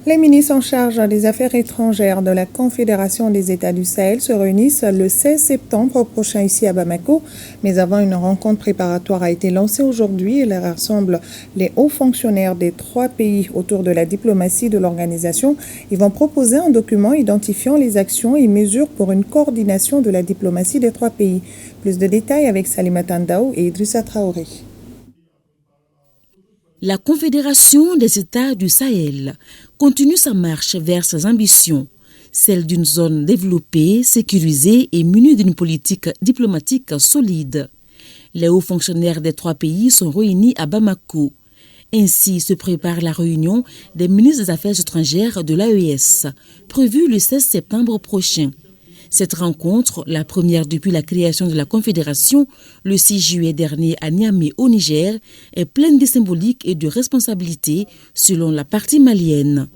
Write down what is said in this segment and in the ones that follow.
Les ministres en charge des Affaires étrangères de la Confédération des États du Sahel se réunissent le 16 septembre prochain ici à Bamako. Mais avant, une rencontre préparatoire a été lancée aujourd'hui. Elle rassemble les hauts fonctionnaires des 3 pays autour de la diplomatie de l'organisation. Ils vont proposer un document identifiant les actions et mesures pour une coordination de la diplomatie des 3 pays. Plus de détails avec Salimata Ndao et Idrissa Traoré. La Confédération des États du Sahel continue sa marche vers ses ambitions, celle d'une zone développée, sécurisée et munie d'une politique diplomatique solide. Les hauts fonctionnaires des 3 pays sont réunis à Bamako. Ainsi se prépare la réunion des ministres des Affaires étrangères de l'AES, prévue le 16 septembre prochain. Cette rencontre, la première depuis la création de la Confédération le 6 juillet dernier à Niamey au Niger, est pleine de symbolique et de responsabilité selon la partie malienne.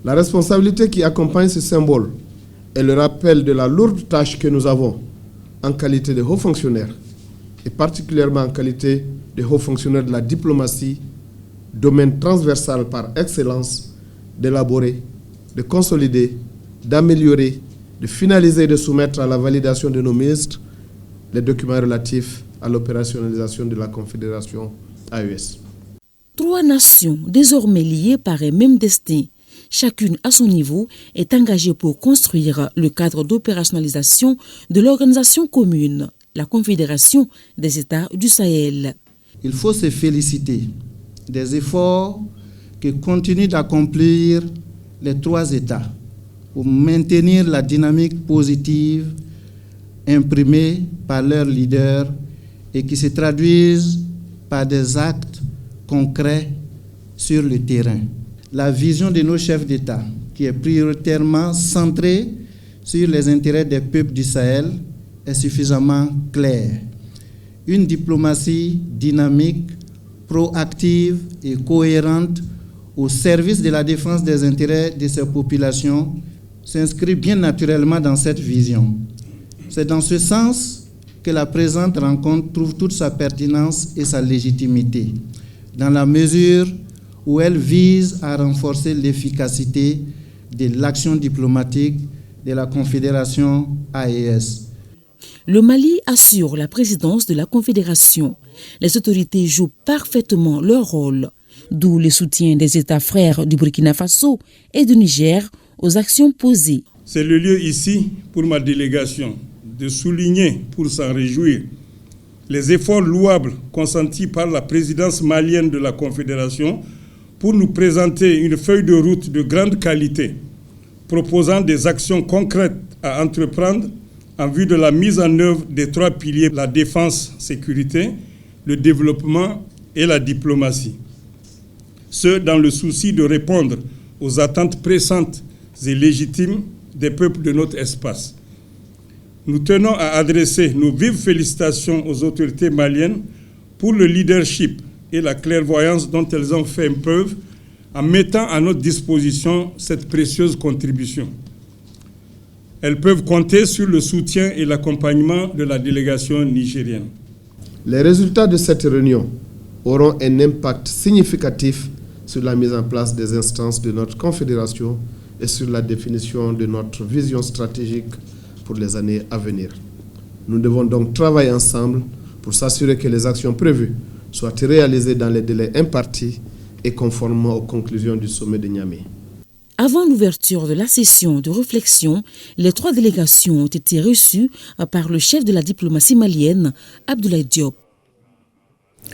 La responsabilité qui accompagne ce symbole est le rappel de la lourde tâche que nous avons en qualité de hauts fonctionnaires et particulièrement en qualité de hauts fonctionnaires de la diplomatie, domaine transversal par excellence, d'élaborer, de consolider, d'améliorer, de finaliser et de soumettre à la validation de nos ministres les documents relatifs à l'opérationnalisation de la Confédération AES. 3 nations désormais liées par un même destin, chacune à son niveau, est engagée pour construire le cadre d'opérationnalisation de l'organisation commune, la Confédération des États du Sahel. Il faut se féliciter des efforts que continuent d'accomplir les 3 États pour maintenir la dynamique positive imprimée par leurs leaders et qui se traduisent par des actes concrets sur le terrain. La vision de nos chefs d'État, qui est prioritairement centrée sur les intérêts des peuples du Sahel, est suffisamment claire. Une diplomatie dynamique, proactive et cohérente au service de la défense des intérêts de ces populations s'inscrit bien naturellement dans cette vision. C'est dans ce sens que la présente rencontre trouve toute sa pertinence et sa légitimité, dans la mesure où elle vise à renforcer l'efficacité de l'action diplomatique de la Confédération AES. Le Mali assure la présidence de la Confédération. Les autorités jouent parfaitement leur rôle, d'où le soutien des États frères du Burkina Faso et du Niger aux actions posées. C'est le lieu ici pour ma délégation de souligner, pour s'en réjouir, les efforts louables consentis par la présidence malienne de la Confédération pour nous présenter une feuille de route de grande qualité, proposant des actions concrètes à entreprendre en vue de la mise en œuvre des 3 piliers, la défense, sécurité, le développement et la diplomatie. Ce, dans le souci de répondre aux attentes pressantes et légitimes des peuples de notre espace. Nous tenons à adresser nos vives félicitations aux autorités maliennes pour le leadership et la clairvoyance dont elles ont fait preuve en mettant à notre disposition cette précieuse contribution. Elles peuvent compter sur le soutien et l'accompagnement de la délégation nigérienne. Les résultats de cette réunion auront un impact significatif sur la mise en place des instances de notre confédération et sur la définition de notre vision stratégique pour les années à venir. Nous devons donc travailler ensemble pour s'assurer que les actions prévues soient réalisées dans les délais impartis et conformément aux conclusions du sommet de Niamey. Avant l'ouverture de la session de réflexion, les 3 délégations ont été reçues par le chef de la diplomatie malienne, Abdoulaye Diop.